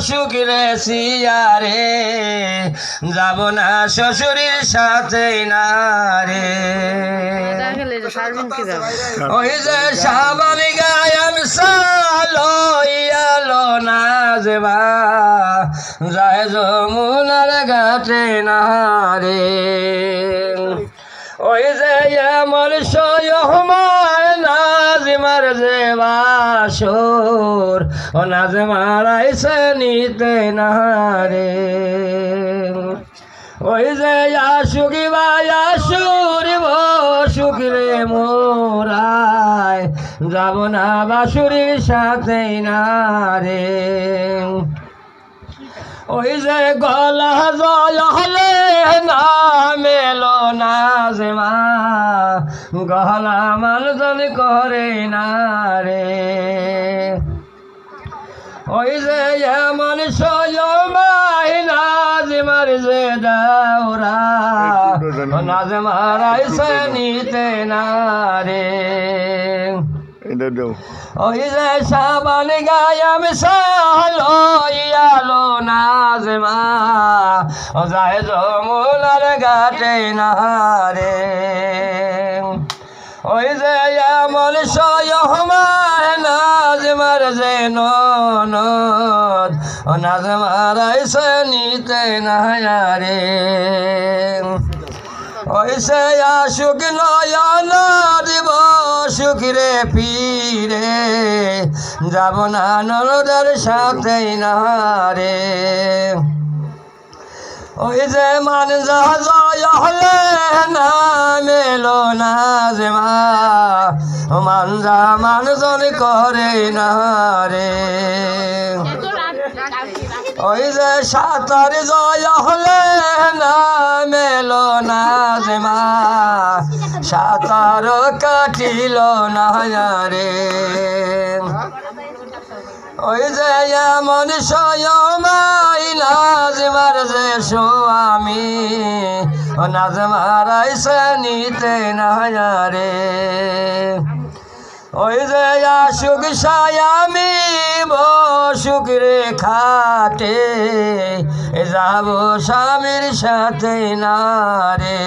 শুকিরে সিয়ারে যাব না শ্বশুরের সাথে না রে ওই যে সাবানি গায়াম সালো ইয়ালো না যেবা যায় যমুনার ঘাটে না রে ওই যে আমার সয়মার নাজিমার যে বাসর ও নাজমার আইসে নিতে না রে ওই যে আশুকি ভাই আশুরি বসুকিরে মোরায় যাব না বাসুরির সাথে না রে ওই যে গলা জয় হলে না মেলো না যে মা গলা মানুষজন করে না রে ওই যে এমন সয়মাই নাজিমার যে দাওরা নাজমার আইসে নিতে না রে ওই যে সাবান গায়াম সালো ইয়ালো নাজমা যায় যমুনার ঘাটে না রে ওই যে এমন সয়মাই নাজমার যে ননদ ও নাজমার আইসে নিতে না রে ওই সে আশুক নয়ন দিব সুখরে পীরে যাব না ননদের সাথে না রে ওই যে মান যা জয় হলে না মেলো না যে মা মান যা মানুষজন করে না রে ওই যে সাঁতার জয় হলে না মেলো না যে মা সাঁতার কাটিল না রে ওই যে এমন সয়মাই নাজমার যে স্বামী ও নাজমার আইসে নিতে না রে ওই যে আশুক সায়ামি বসুক রে খাটে যাব স্বামীর সাথে না রে।